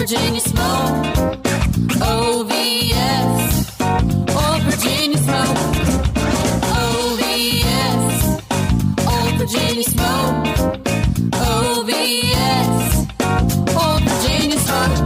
Virginia smoke. OVS, Old Virginia smoke. OVS, Old Virginia smoke. OVS, Old Virginia smoke.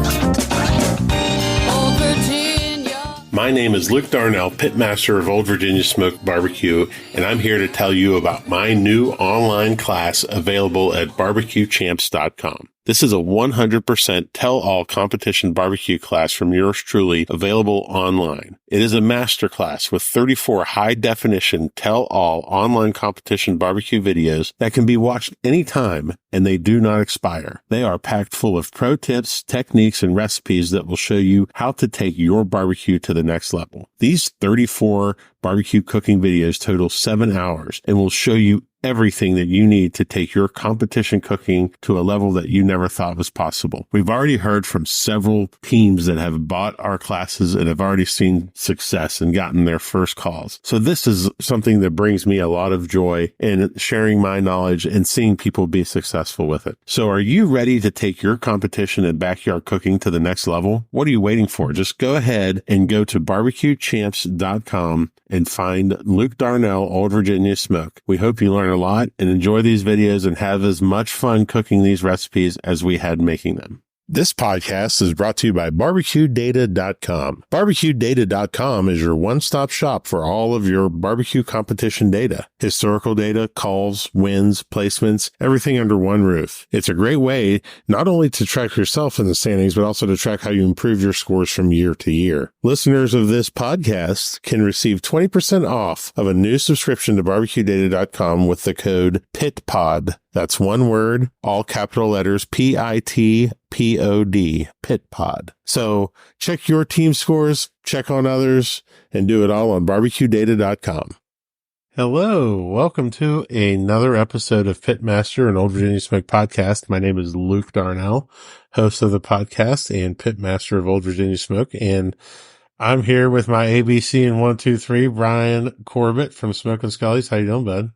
Old Virginia. My name is Luke Darnell, Pitmaster of Old Virginia Smoke Barbecue, and I'm here to tell you about my new online class available at barbecuechamps.com. This is a 100% tell-all competition barbecue class from yours truly, available online. It is a masterclass with 34 high-definition tell-all online competition barbecue videos that can be watched anytime, and they do not expire. They are packed full of pro tips, techniques, and recipes that will show you how to take your barbecue to the next level. These 34 barbecue cooking videos total 7 hours and will show you everything that you need to take your competition cooking to a level that you never thought was possible. We've already heard from several teams that have bought our classes and have already seen success and gotten their first calls. So this is something that brings me a lot of joy in sharing my knowledge and seeing people be successful with it. So are you ready to take your competition and backyard cooking to the next level? What are you waiting for? Just go ahead and go to barbecuechamps.com and find Luke Darnell, Old Virginia Smoke. We hope you learn a lot and enjoy these videos and have as much fun cooking these recipes as we had making them. This podcast is brought to you by BarbecueData.com. BarbecueData.com is your one-stop shop for all of your barbecue competition data. Historical data, calls, wins, placements, everything under one roof. It's a great way not only to track yourself in the standings, but also to track how you improve your scores from year to year. Listeners of this podcast can receive 20% off of a new subscription to BarbecueData.com with the code PITPOD. That's one word, all capital letters, PITPOD, PITPOD. So check your team scores, check on others, and do it all on barbecuedata.com. Hello, welcome to another episode of Pitmaster and Old Virginia Smoke Podcast. My name is Luke Darnell, host of the podcast and Pitmaster of Old Virginia Smoke, and I'm here with my ABC and 1, 2, 3, Brian Corbett from Smoke and Scully's. How you doing, bud?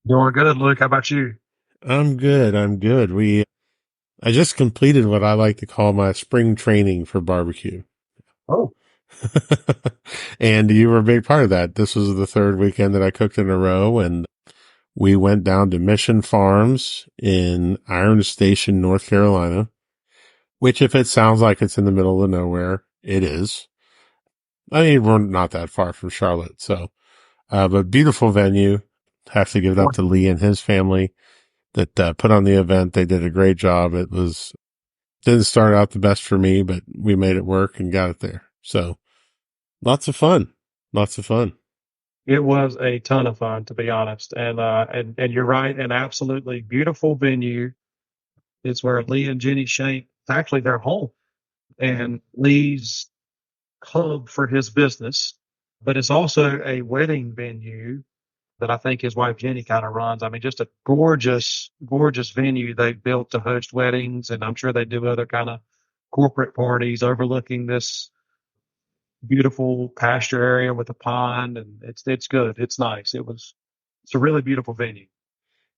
Doing good, Luke. How about you? I'm good. I just completed what I like to call my spring training for barbecue. Oh. And you were a big part of that. This was the third weekend that I cooked in a row, and we went down to Mission Farms in Iron Station, North Carolina, which, if it sounds like it's in the middle of nowhere, it is. I mean, we're not that far from Charlotte, so, but beautiful venue. Have to give it up to Lee and his family that put on the event. They did a great job. Didn't start out the best for me, but we made it work and got it there. So lots of fun. It was a ton of fun, to be honest. And you're right. An absolutely beautiful venue. It's where Lee and Jenny Shank, it's actually their home and Lee's hub for his business, but it's also a wedding venue that I think his wife Jenny kind of runs. I mean, just a gorgeous, gorgeous venue they built to host weddings, and I'm sure they do other kind of corporate parties overlooking this beautiful pasture area with a pond, and it's good. It's nice. It's a really beautiful venue.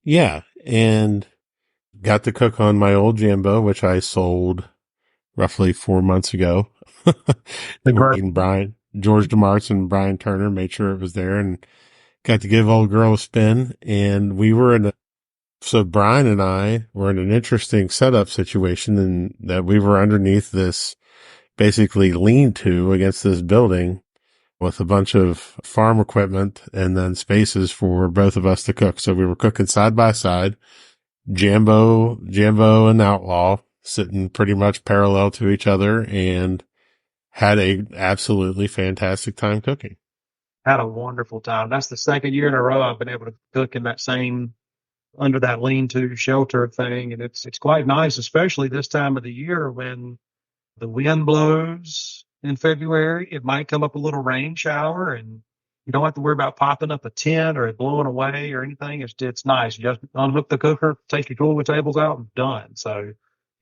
Yeah, and got to cook on my old Jambo, which I sold roughly 4 months ago. And George DeMartz and Brian Turner made sure it was there, and got to give old girl a spin, and so Brian and I were in an interesting setup situation in that we were underneath this basically lean-to against this building with a bunch of farm equipment and then spaces for both of us to cook. So we were cooking side by side, Jambo and Outlaw sitting pretty much parallel to each other, and had a absolutely fantastic time cooking. Had a wonderful time. That's the second year in a row I've been able to cook in that same, under that lean-to shelter thing. And it's quite nice, especially this time of the year when the wind blows in February. It might come up a little rain shower, and you don't have to worry about popping up a tent or it blowing away or anything. It's nice. You just unhook the cooker, take your cooler tables out, and done. So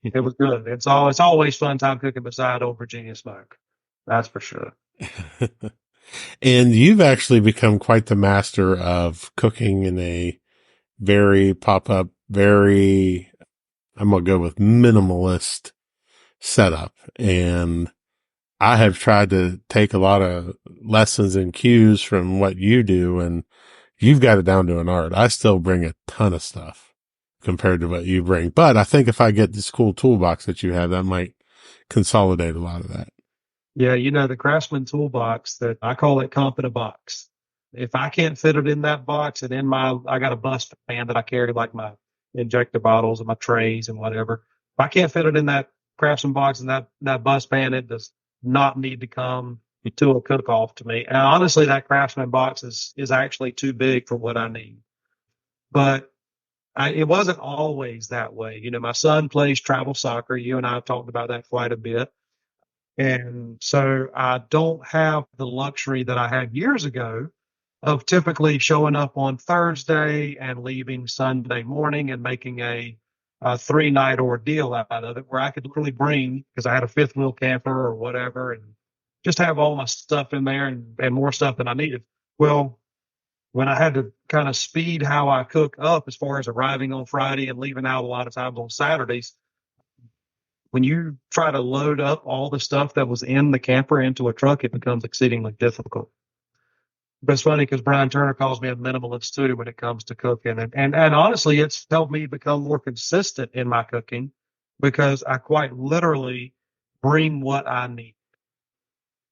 it was good. It's always fun time cooking beside Old Virginia Smoke. That's for sure. And you've actually become quite the master of cooking in a very pop-up, I'm going to go with minimalist setup. And I have tried to take a lot of lessons and cues from what you do, and you've got it down to an art. I still bring a ton of stuff compared to what you bring. But I think if I get this cool toolbox that you have, that might consolidate a lot of that. Yeah, the Craftsman toolbox, that I call it comp in a box. If I can't fit it in that box, and I got a bus fan that I carry, like my injector bottles and my trays and whatever. If I can't fit it in that Craftsman box and that bus fan, it does not need to come to a cook off to me. And honestly, that Craftsman box is actually too big for what I need. But it wasn't always that way. My son plays travel soccer. You and I have talked about that quite a bit. And so I don't have the luxury that I had years ago of typically showing up on Thursday and leaving Sunday morning and making a 3-night ordeal out of it, where I could literally bring, because I had a fifth wheel camper or whatever, and just have all my stuff in there and more stuff than I needed. Well, when I had to kind of speed how I cook up, as far as arriving on Friday and leaving out a lot of times on Saturdays, when you try to load up all the stuff that was in the camper into a truck, it becomes exceedingly difficult. But it's funny because Brian Turner calls me a minimalist too when it comes to cooking. And honestly, it's helped me become more consistent in my cooking, because I quite literally bring what I need.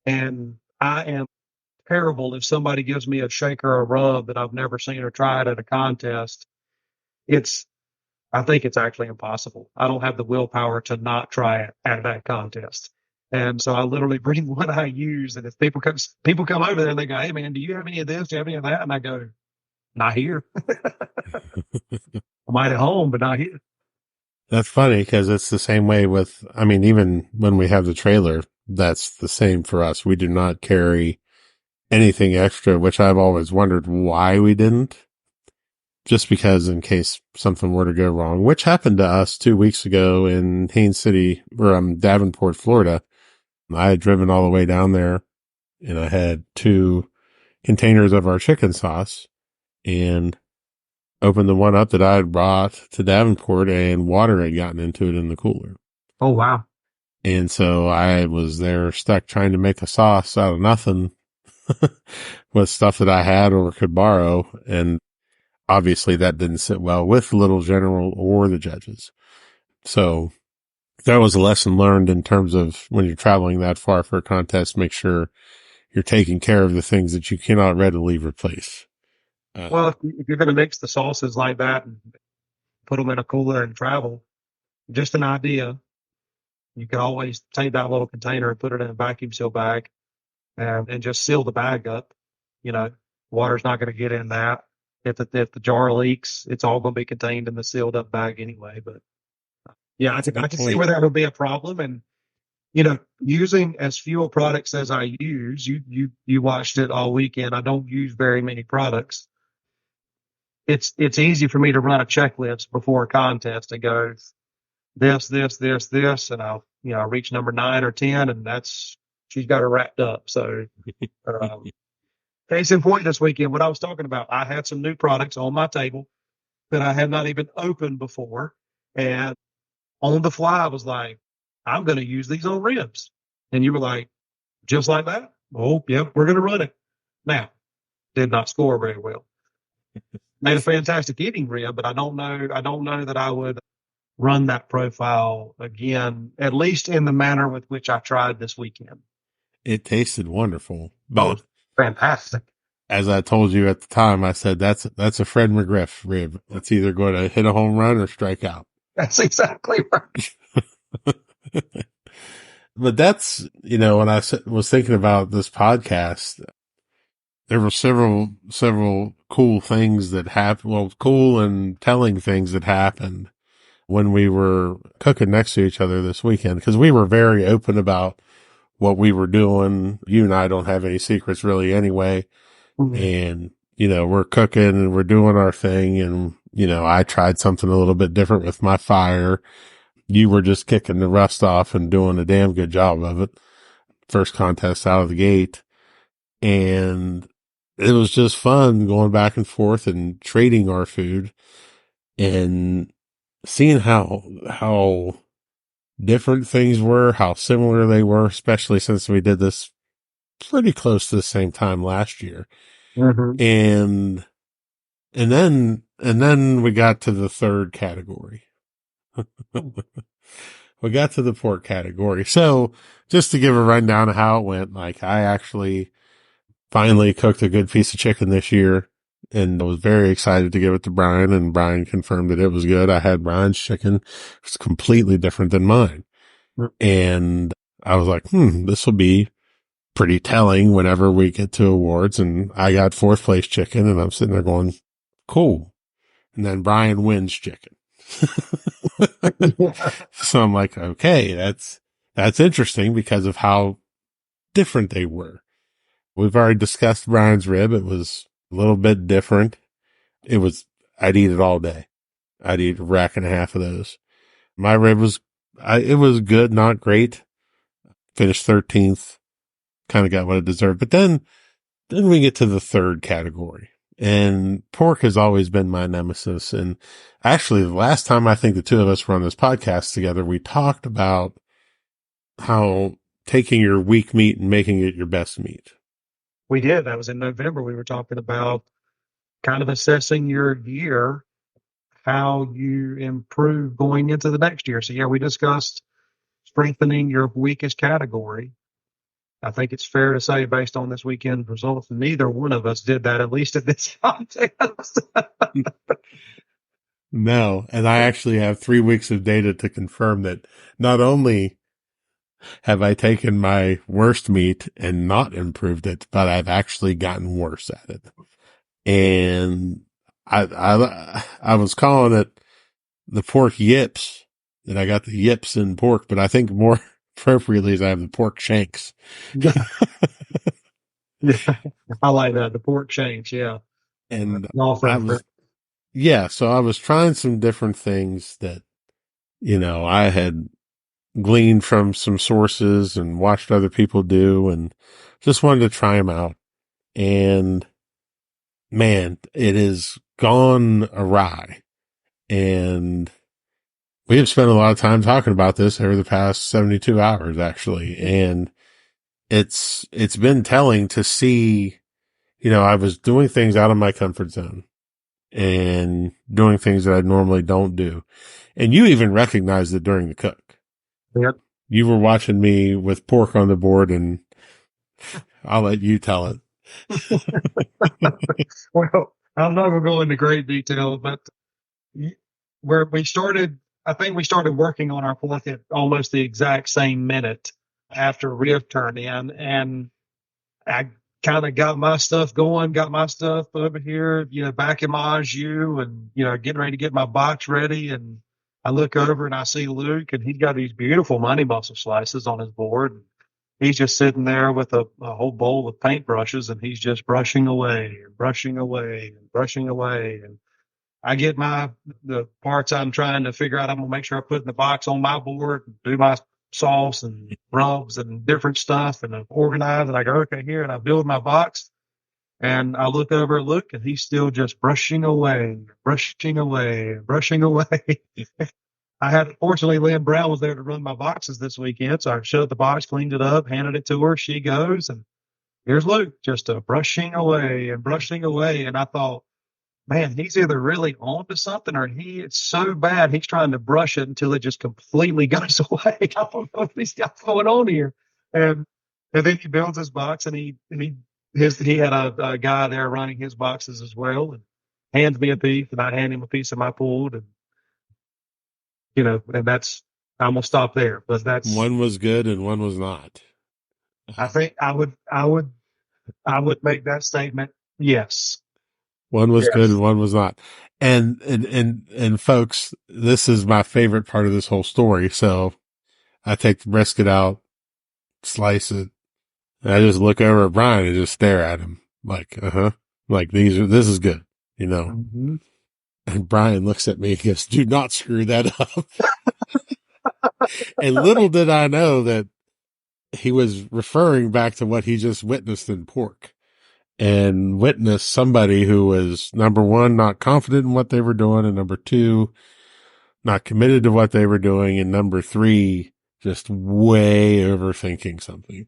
And I am terrible if somebody gives me a shaker or a rub that I've never seen or tried at a contest. I think it's actually impossible. I don't have the willpower to not try it at that contest. And so I literally bring what I use. And if people come over there and they go, "Hey man, do you have any of this? Do you have any of that?" And I go, "Not here." I might at home, but not here. That's funny because it's the same way with, I mean, even when we have the trailer, that's the same for us. We do not carry anything extra, which I've always wondered why we didn't. Just because in case something were to go wrong, which happened to us 2 weeks ago in Haines City, or Davenport, Florida. I had driven all the way down there and I had 2 containers of our chicken sauce and opened the one up that I had brought to Davenport, and water had gotten into it in the cooler. Oh, wow. And so I was there stuck trying to make a sauce out of nothing with stuff that I had or could borrow. And obviously that didn't sit well with the Little General or the judges. So that was a lesson learned in terms of when you're traveling that far for a contest, make sure you're taking care of the things that you cannot readily replace. Well, if you're going to mix the sauces like that and put them in a cooler and travel, just an idea, you can always take that little container and put it in a vacuum seal bag and just seal the bag up. Water's not going to get in that. If the jar leaks, it's all going to be contained in the sealed up bag anyway. But yeah, I can see where that would be a problem. And using as few products as I use, you watched it all weekend. I don't use very many products. It's easy for me to run a checklist before a contest and go this, and I'll reach number 9 or 10, and she's got her wrapped up. So case in point, this weekend, what I was talking about, I had some new products on my table that I had not even opened before, and on the fly, I was like, "I'm going to use these on ribs," and you were like, "Just like that?" "Oh, yep, we're going to run it." Now, did not score very well. Made a fantastic eating rib, but I don't know that I would run that profile again, at least in the manner with which I tried this weekend. It tasted wonderful, but fantastic. As I told you at the time, I said that's a Fred McGriff rib. It's either going to hit a home run or strike out. That's exactly right. But that's, when I was thinking about this podcast, there were several cool things that happened. Well, cool and telling things that happened when we were cooking next to each other this weekend, because we were very open about what we were doing. You and I don't have any secrets really anyway. Mm-hmm. And, we're cooking and we're doing our thing. And, I tried something a little bit different with my fire. You were just kicking the rust off and doing a damn good job of it. First contest out of the gate. And it was just fun going back and forth and trading our food and seeing how different things were, how similar they were, especially since we did this pretty close to the same time last year. Mm-hmm. And then we got to the third category. We got to the pork category. So just to give a rundown of how it went, like I actually finally cooked a good piece of chicken this year and I was very excited to give it to Brian, and Brian confirmed that it was good. I had Brian's chicken. It was completely different than mine. And I was like, this will be pretty telling whenever we get to awards. And I got fourth place chicken, and I'm sitting there going, cool. And then Brian wins chicken. So I'm like, okay, that's interesting because of how different they were. We've already discussed Brian's rib. It was a little bit different. I'd eat it all day. I'd eat a rack and a half of those. My rib it was good, not great. Finished 13th. Kind of got what it deserved. But then we get to the third category. And pork has always been my nemesis. And actually, the last time I think the two of us were on this podcast together, we talked about how taking your weak meat and making it your best meat. We did. That was in November. We were talking about kind of assessing your year, how you improve going into the next year. So, yeah, we discussed strengthening your weakest category. I think it's fair to say, based on this weekend's results, neither one of us did that, at least at this contest. No. And I actually have 3 weeks of data to confirm that not only have I taken my worst meat and not improved it, but I've actually gotten worse at it. And I was calling it the pork yips, and I got the yips in pork, but I think more appropriately is I have the pork shanks. Yeah, I like that. The pork shanks, yeah. And All so I was trying some different things that, I had gleaned from some sources and watched other people do, and just wanted to try them out. And man, it has gone awry. And we have spent a lot of time talking about this over the past 72 hours, actually. And it's been telling to see, I was doing things out of my comfort zone and doing things that I normally don't do. And you even recognized it during the cook. Yep. You were watching me with pork on the board, and I'll let you tell it. Well, I'm not going to go into great detail, but where we started, I think we started working on our pork at almost the exact same minute after Riv turned in, and I kind of got my stuff going, got my stuff over here, back in my au jus, and getting ready to get my box ready. And I look over and I see Luke, and he's got these beautiful money muscle slices on his board. He's just sitting there with a whole bowl of paintbrushes, and he's just brushing away and brushing away and brushing away. And I get the parts I'm trying to figure out. I'm gonna make sure I put in the box on my board, do my sauce and rubs and different stuff, and I organize. And I go, okay, here, and I build my box. And I look over at Luke, and he's still just brushing away, brushing away, brushing away. Fortunately, Lynn Brown was there to run my boxes this weekend. So I shut the box, cleaned it up, handed it to her. She goes, and here's Luke just brushing away and brushing away. And I thought, man, he's either really on to something, or it's so bad he's trying to brush it until it just completely goes away. I don't know what he's got going on here. And then he builds his box, and he had a guy there running his boxes as well, and hands me a piece, and I hand him a piece of my pulled, and and I'm gonna stop there. But that's one was good and one was not. I think I would make that statement. Yes. One was good and one was not. And folks, this is my favorite part of this whole story. So I take the brisket out, slice it, and I just look over at Brian and just stare at him like, like this is good, Mm-hmm. And Brian looks at me and goes, do not screw that up. And little did I know that he was referring back to what he just witnessed in pork, and witnessed somebody who was, number one, not confident in what they were doing, and number two, not committed to what they were doing. And number three, just way overthinking something.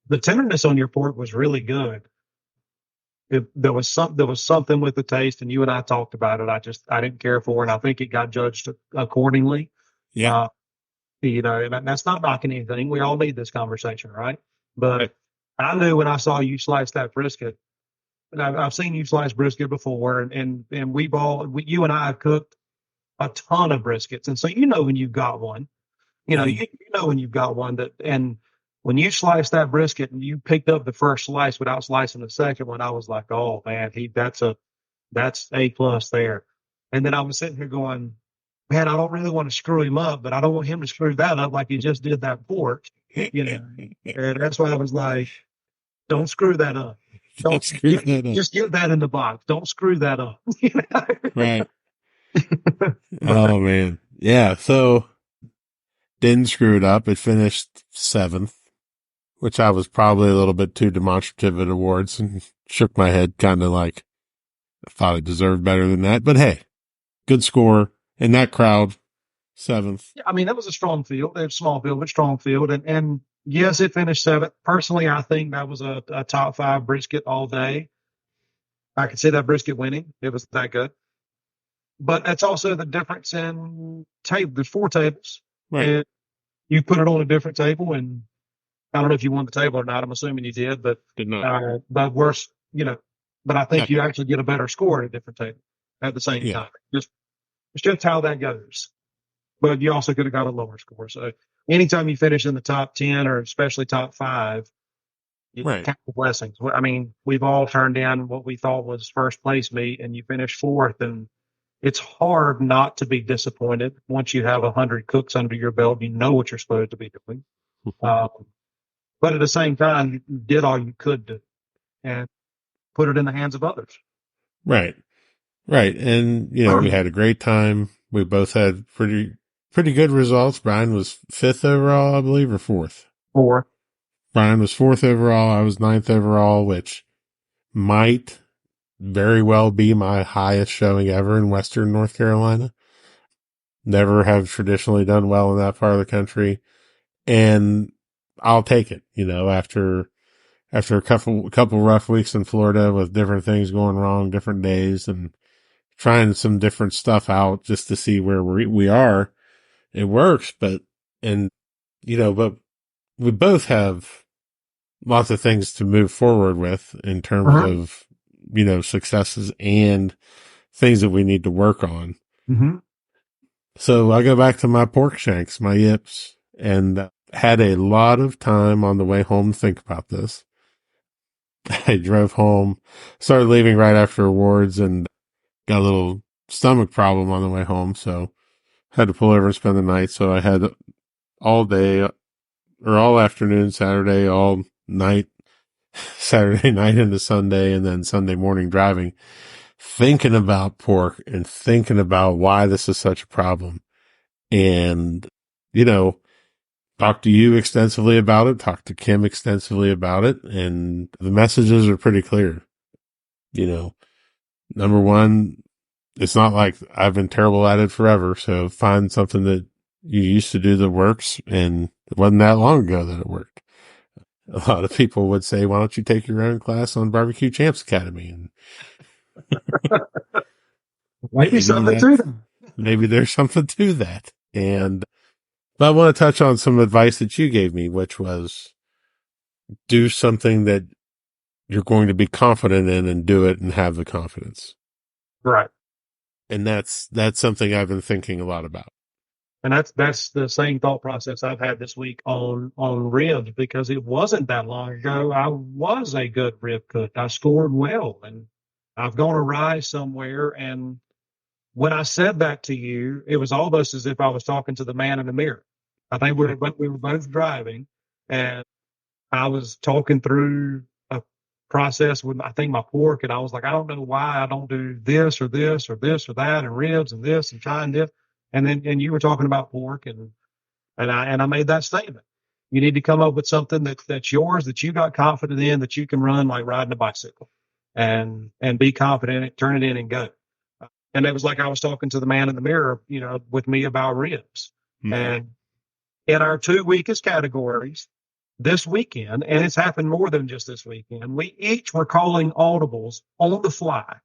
The tenderness on your pork was really good. There was something with the taste, and you and I talked about it. I didn't care for it, and I think it got judged accordingly. Yeah. And that's not knocking anything. We all need this conversation, right? But I knew when I saw you slice that brisket, and I've seen you slice brisket before, and you and I have cooked a ton of briskets, and so you know when you've got one. You know when you've got one and when you sliced that brisket and you picked up the first slice without slicing the second one, I was like, oh man, that's A+ there. And then I was sitting here going, man, I don't really want to screw him up, but I don't want him to screw that up like he just did that pork. And that's why I was like, don't screw that up. Don't screw that up. Just get that in the box. Don't screw that up. Right. Oh man. Yeah. So didn't screw it up. It finished 7th, which I was probably a little bit too demonstrative at awards and shook my head kind of like I thought it deserved better than that. But hey, good score in that crowd, 7th. Yeah, I mean, that was a strong field. It was a small field, but strong field. And yes, it finished 7th. Personally, I think that was a top 5 brisket all day. I could see that brisket winning. It was that good. But that's also the difference in table. There's 4 tables. Right. And you put it on a different table, and I don't know if you won the table or not. I'm assuming you did, but Did not. but worse, but I think you actually get a better score at a different table at the same time. It's just how that goes. But you also could have got a lower score. So anytime you finish in the top 10 or especially top 5, you count the blessings. I mean, we've all turned down what we thought was first place meat, and you finish 4th, and it's hard not to be disappointed once you have 100 cooks under your belt. You know what you're supposed to be doing. But at the same time, you did all you could do and put it in the hands of others. Right. Right. And, we had a great time. We both had pretty good results. Brian was 5th overall, I believe, or 4th. 4th. Brian was 4th overall. I was 9th overall, which might very well be my highest showing ever in Western North Carolina. Never have traditionally done well in that part of the country. And I'll take it, after a couple rough weeks in Florida with different things going wrong, different days, and trying some different stuff out just to see where we are. It works, but we both have lots of things to move forward with in terms of, successes and things that we need to work on. Mm-hmm. So I go back to my pork shanks, my yips, and had a lot of time on the way home to think about this. I drove home, started leaving right after awards, and got a little stomach problem on the way home, so had to pull over and spend the night. So I had all day, or all afternoon Saturday, all night Saturday night into Sunday, and then Sunday morning driving, thinking about pork and thinking about why this is such a problem. And, talked to you extensively about it, talked to Kim extensively about it, and the messages are pretty clear. Number one, it's not like I've been terrible at it forever, so find something that you used to do that works, and it wasn't that long ago that it worked. A lot of people would say, why don't you take your own class on Barbecue Champs Academy? And maybe something to that. Maybe there's something to that. But I want to touch on some advice that you gave me, which was do something that you're going to be confident in and do it and have the confidence. Right. And that's something I've been thinking a lot about. And that's the same thought process I've had this week on ribs, because it wasn't that long ago I was a good rib cook. I scored well, and I've gone awry somewhere. And when I said that to you, it was almost as if I was talking to the man in the mirror. I think we were both driving, and I was talking through a process with, I think, my pork, and I was like, I don't know why I don't do this or this or this or that, and ribs and this and trying this. And then you were talking about pork, and I made that statement. You need to come up with something that's yours, that you got confident in, that you can run like riding a bicycle, and be confident in it, turn it in and go. And it was like I was talking to the man in the mirror, with me about ribs. Mhm. And in our two weakest categories this weekend, and it's happened more than just this weekend, we each were calling audibles on the fly,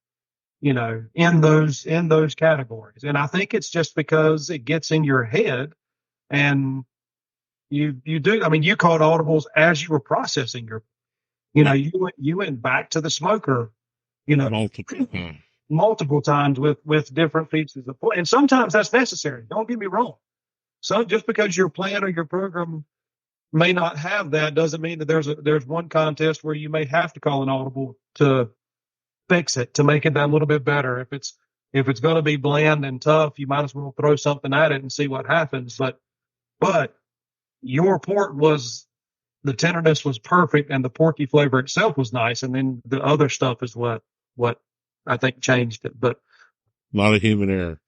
in those categories. And I think it's just because it gets in your head, and you do. I mean, you called audibles as you were processing you went back to the smoker, Multiple. multiple times with different pieces of play. And sometimes that's necessary. Don't get me wrong. So just because your plan or your program may not have that doesn't mean that there's one contest where you may have to call an audible to fix it, to make it that little bit better. If it's going to be bland and tough, you might as well throw something at it and see what happens. But your pork the tenderness was perfect, and the porky flavor itself was nice, and then the other stuff is what I think changed it. But A lot of human error.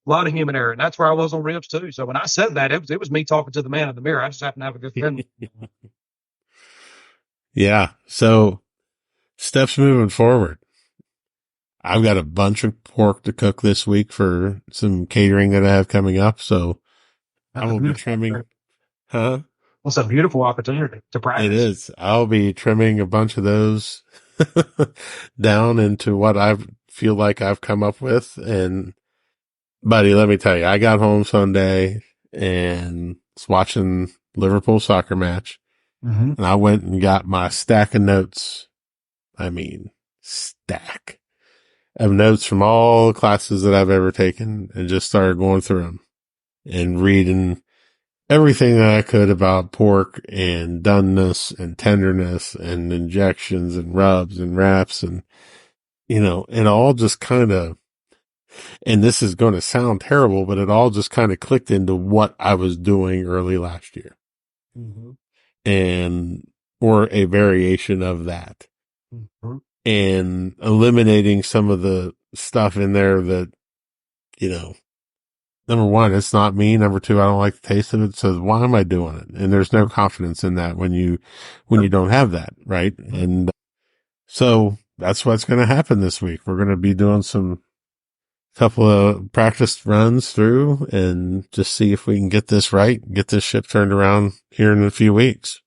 a lot of human error, and that's where I was on ribs too. So when I said that, it was me talking to the man in the mirror. I just happened to have a good friend. Yeah. So steps moving forward. I've got a bunch of pork to cook this week for some catering that I have coming up. So I will be trimming. Huh? It's a beautiful opportunity to practice. It is. I'll be trimming a bunch of those down into what I feel like I've come up with. And buddy, let me tell you, I got home Sunday and was watching Liverpool soccer match, Mm-hmm. and I went and got my stack of notes. I mean, stack of notes from all the classes that I've ever taken, and just started going through them and reading everything that I could about pork and doneness and tenderness and injections and rubs and wraps and, and all just kind of, and this is going to sound terrible, but it all just kind of clicked into what I was doing early last year. Mm-hmm. Or a variation of that, Mm-hmm. and eliminating some of the stuff in there that, number one, it's not me. Number two, I don't like the taste of it. So why am I doing it? And there's no confidence in that when you don't have that. Right. And so that's what's going to happen this week. We're going to be doing some couple of practice runs through and just see if we can get this right, get this ship turned around here in a few weeks.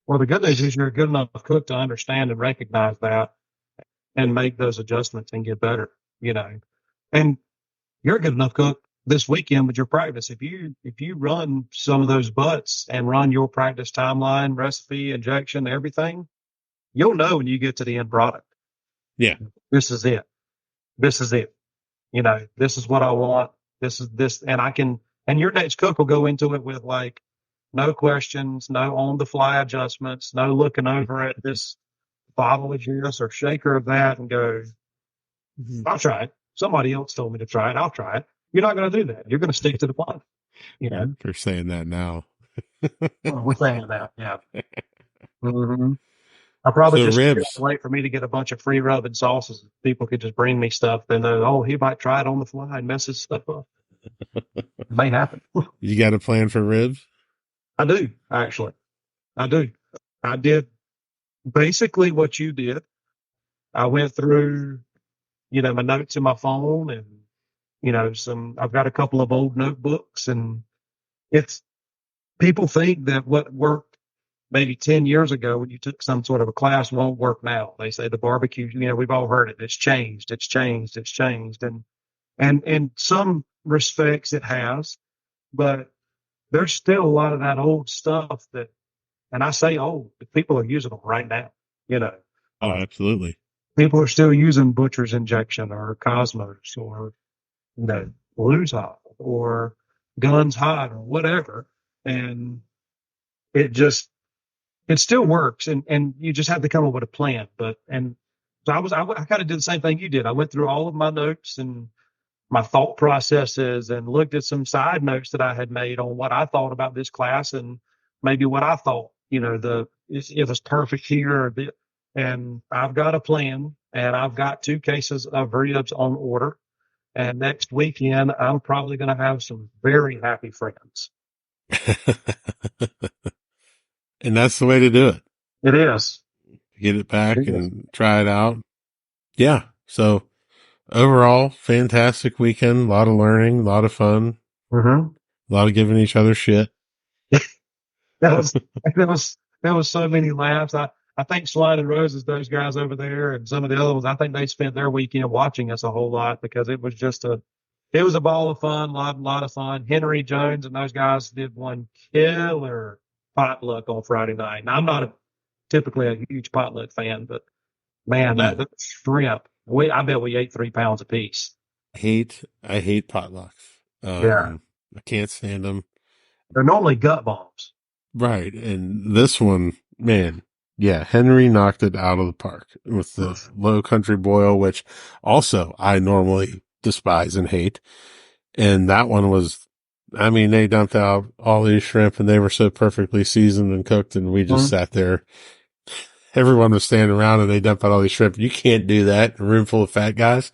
Well, the good news is you're a good enough cook to understand and recognize that and make those adjustments and get better, and you're a good enough cook this weekend with your practice. If you run some of those butts and run your practice timeline, recipe, injection, everything, you'll know when you get to the end product. Yeah. This is it. This is it. This is what I want. This is this. And your next cook will go into it with like no questions, no on the fly adjustments, no looking over at this bottle of this or shaker of that and go, I'll try it. Somebody else told me to try it. I'll try it. You're not going to do that. You're going to stick to the plan. They're saying that now. We're saying that. Yeah. Mm-hmm. I probably So just ribs. wait for me to get a bunch of free rubbing sauces. People could just bring me stuff. They know, he might try it on the fly and mess his stuff up. It may happen. You got a plan for ribs? I do, actually. I do. I did basically what you did. I went through, my notes in my phone and, I've got a couple of old notebooks, and people think that what worked maybe 10 years ago when you took some sort of a class won't work now. They say the barbecue, we've all heard it. It's changed. It's changed. It's changed. And in some respects it has, but there's still a lot of that old stuff and I say old, but people are using them right now, Oh, absolutely. People are still using butcher's injection or Cosmos or, Blues Hot or Guns Hot or whatever. And it still works, and you just have to come up with a plan. So I kind of did the same thing you did. I went through all of my notes and my thought processes and looked at some side notes that I had made on what I thought about this class and maybe what I thought, it was perfect here. And I've got a plan, and I've got 2 cases of ribs on order. And next weekend, I'm probably going to have some very happy friends. And that's the way to do it. It is. Get it back and try it out. Yeah. So overall, fantastic weekend. A lot of learning, a lot of fun, Mm-hmm. a lot of giving each other shit. That was that was so many laughs. I think Sliding Roses, those guys over there, and some of the other ones, I think they spent their weekend watching us a whole lot because it was a ball of fun, lot of fun. Henry Jones and those guys did one killer potluck on Friday night. Now, I'm not typically a huge potluck fan, but man, No, that shrimp, I bet we ate 3 pounds apiece. I hate potlucks. Yeah, I can't stand them. they're normally gut bombs. Right. And this one, man, yeah, Henry knocked it out of the park with the low country boil, which also I normally despise and hate. And that one was, I mean, they dumped out all these shrimp and they were so perfectly seasoned and cooked. And we just sat there. Everyone was standing around and they dumped out all these shrimp. You can't do that in a room full of fat guys.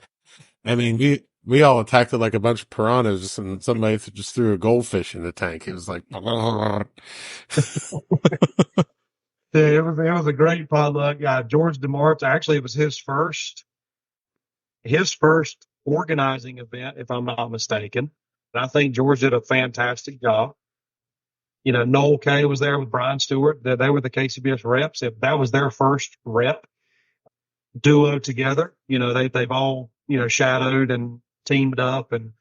I mean, we all attacked it like a bunch of piranhas and somebody just threw a goldfish in the tank. It was like, Yeah, it was a great potluck. George DeMartz, actually, it was his first organizing event, if I'm not mistaken. And I think George did a fantastic job. You know, Noel Kay was there with Brian Stewart. They were the KCBS reps. That was their first rep duo together. You know, they've all, you know, shadowed and teamed up. And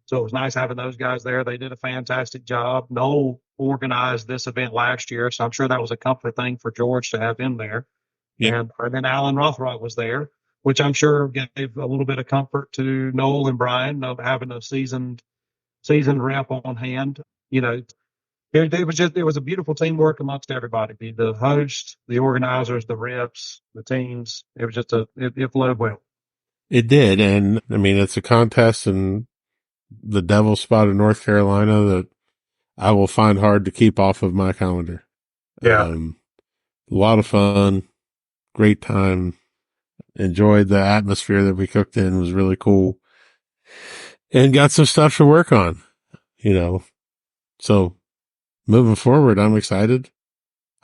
so it was nice having those guys there. They did a fantastic job. Noel organized this event last year, so I'm sure that was a comfort thing for George to have him there. yeah, And then Alan Rothrock was there, which I'm sure gave a little bit of comfort to Noel and Brian of having a seasoned rep on hand. You know, it was a beautiful teamwork amongst everybody. The host, the organizers, the reps, the teams. It was just it flowed well. it did. And I mean, it's a contest in the devil spot of North Carolina that I will find hard to keep off of my calendar. Yeah. A lot of fun, great time. Enjoyed the atmosphere that we cooked in. It was really cool and got some stuff to work on, you know. So moving forward, I'm excited.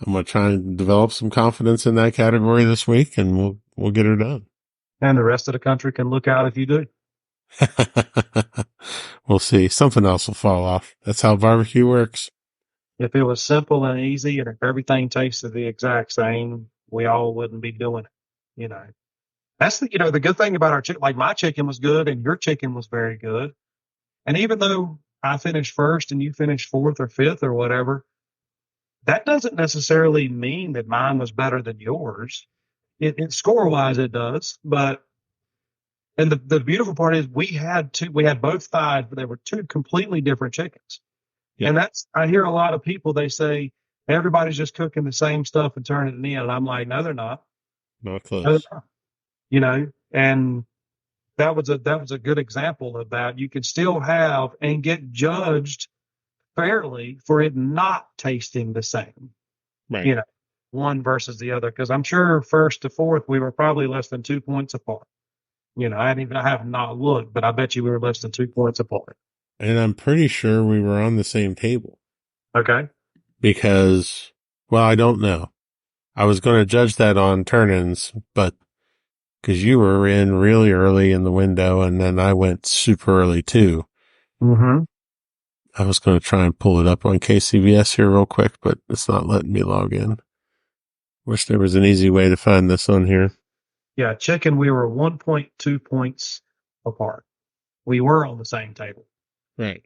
I'm going to try and develop some confidence in that category this week and we'll get her done. And the rest of the country can look out if you do. We'll see. Something else will fall off. That's how barbecue works. If it was simple and easy and if everything tasted the exact same, we all wouldn't be doing it. You know, that's the good thing about our chicken. Like my chicken was good and your chicken was very good. And even though I finished first and you finished fourth or fifth or whatever, that doesn't necessarily mean that mine was better than yours. It score wise, it does. But, and the beautiful part is we had both thighs, but they were two completely different chickens. Yeah. And I hear a lot of people, they say everybody's just cooking the same stuff and turning it in. And I'm like, no, they're not. Not No, close. they're not. You know, and that was a good example of that. You can still have and get judged fairly for it not tasting the same, Right. you know, one versus the other. Because I'm sure first to fourth we were probably less than 2 points apart. You know, I have not looked, but I bet you we were less than 2 points apart. And I'm pretty sure we were on the same table Okay. because, well, I don't know. I was going to judge that on turn-ins, but because you were in really early in the window and then I went super early too. Mm-hmm. I was going to try and pull it up on KCBS here real quick, but it's not letting me log in. Wish there was an easy way to find this on here. Yeah, chicken, we were 1.2 points apart. We were on the same table. Right.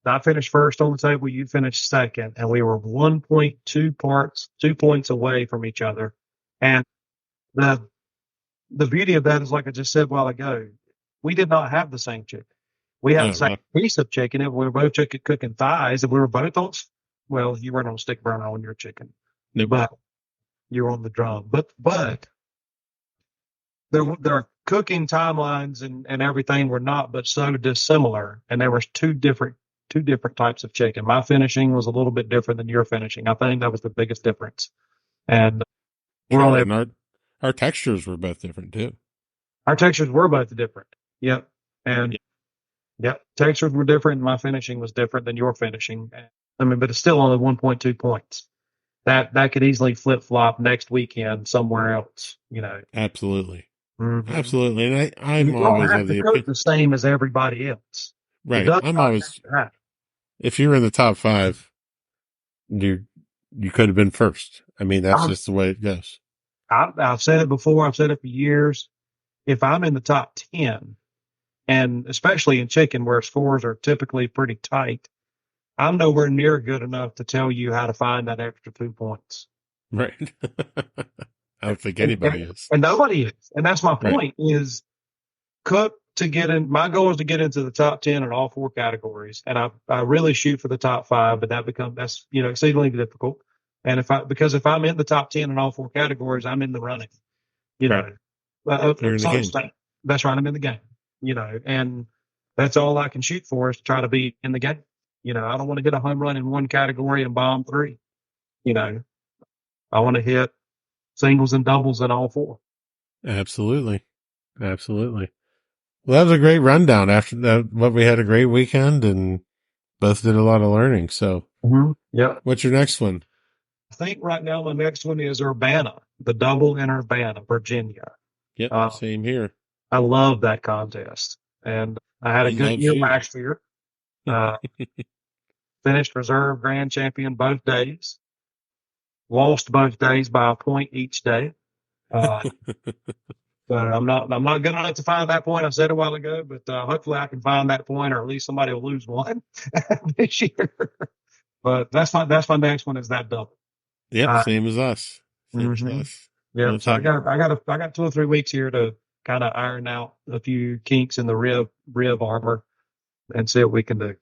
I finished first on the table, you finished second, and we were 1.2 2 points away from each other. And the beauty of that is, like I just said a while ago, we did not have the same chicken. We had the same piece of chicken, and we were both cooking thighs, and we were both on. Well, you weren't on stick burner on your chicken, Nope. but you were on the drum. But their cooking timelines and everything were not, but so dissimilar, and there was two different types of chicken. My finishing was a little bit different than your finishing. I think that was the biggest difference. And we're Sure, only and our textures were both different too. our textures were both different. Yep. And yep, textures were different. My finishing was different than your finishing. I mean, but it's still only 1.2 points. That could easily flip flop next weekend somewhere else, you know. Absolutely. Mhm. Absolutely. And You I'm don't always have of to the cook opinion. the same as everybody else. It Right. does I'm not always, have to. if you're in the top five, you, you could have been first. I mean, that's I'm- just the way it goes. I've said it before. I've said it for years. If I'm in the top 10, and especially in chicken where scores are typically pretty tight, I'm nowhere near good enough to tell you how to find that extra 2 points. Right. I don't think And, anybody is. and nobody is. And that's my Right. point is cook to get in. My goal is to get into the top 10 in all 4 categories. And I really shoot for the top 5, but that's, exceedingly difficult. And because if I'm in the top 10 in all 4 categories, I'm in the running, you Right. know, You're in the game. that's right. I'm in the game, and that's all I can shoot for is to try to be in the game. I don't want to hit a home run in one category and bomb 3. You know, I want to hit singles and doubles in all 4. Absolutely. Absolutely. Well, that was a great rundown after that. What we had a great weekend and both did a lot of learning. So Yep. what's your next one? I think right now my next one is Urbana, the double in Urbana, Virginia. Yep. Same here. I love that contest, and I had a He good loves year you. last year. Uh, finished reserve grand champion both days. Lost both days by a point each day. So I'm not good enough to find that point. I said a while ago, but hopefully I can find that point, or at least somebody will lose one this year. But that's my next one is that double. Yep. Same as us. Same as Mhm. us. Yeah, We'll so I talk- got 2 or 3 weeks here to kind of iron out a few kinks in the rib armor and see what we can do.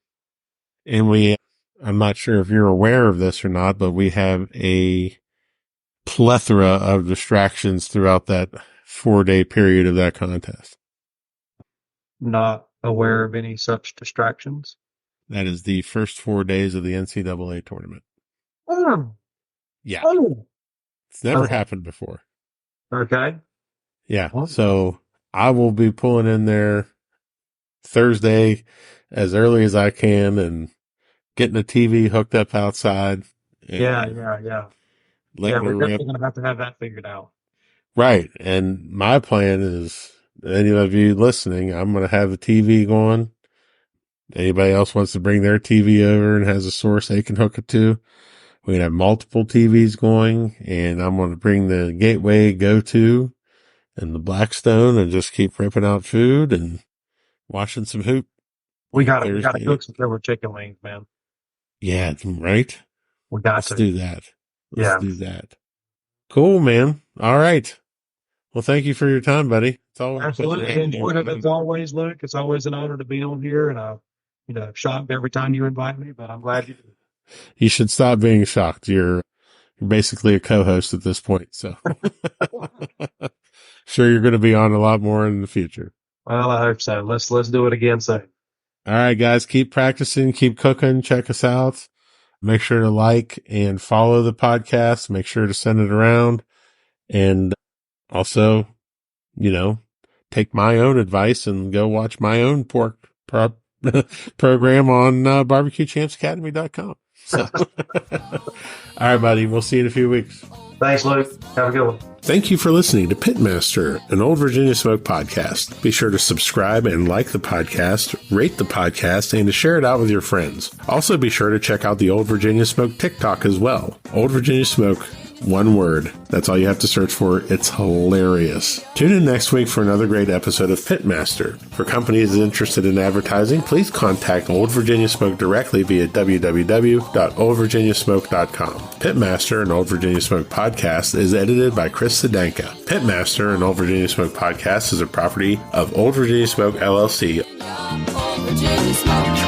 And I'm not sure if you're aware of this or not, but we have a plethora of distractions throughout that 4-day period of that contest. Not aware of any such distractions. That is the first 4 days of the NCAA tournament. Oh, Yeah. oh. It's never Okay. happened before. Okay. Yeah. Oh. So I will be pulling in there Thursday as early as I can and getting the TV hooked up outside. Yeah. and Yeah. letting We're her rip. definitely going to have that figured out. Right. And my plan is, any of you listening, I'm going to have the TV going. Anybody else wants to bring their TV over and has a source they can hook it to, we can have multiple TVs going, and I'm going to bring the Gateway Go-To and the Blackstone and just keep ripping out food and watching some hoop. We got to Thursday. cook some silver chicken wings, man. Yeah, right? We got Let's to. do that. Let's Yeah. do that. Cool, man. All right. Well, thank you for your time, buddy. It's always Absolutely enjoyed it as always, Luke. It's always an honor to be on here, and I'm, shocked every time you invite me, but I'm glad you do. You should stop being shocked. You're basically a co-host at this point, so sure you're going to be on a lot more in the future. Well, I hope so. Let's do it again soon. All right, guys, keep practicing, keep cooking, check us out. Make sure to like and follow the podcast. Make sure to send it around. And also, take my own advice and go watch my own pork program on barbecuechampsacademy.com. So, all right, buddy. We'll see you in a few weeks. Thanks, Luke. Have a good one. Thank you for listening to Pitmaster, an Old Virginia Smoke podcast. Be sure to subscribe and like the podcast, rate the podcast, and to share it out with your friends. Also, be sure to check out the Old Virginia Smoke TikTok as well. Old Virginia Smoke, one word. That's all you have to search for. It's hilarious. Tune in next week for another great episode of Pitmaster. For companies interested in advertising, please contact Old Virginia Smoke directly via www.oldvirginiasmoke.com. Pitmaster, an Old Virginia Smoke podcast, is edited by Chris Sedanka. Pitmaster, an Old Virginia Smoke podcast, is a property of Old Virginia Smoke LLC. Old Virginia smoke.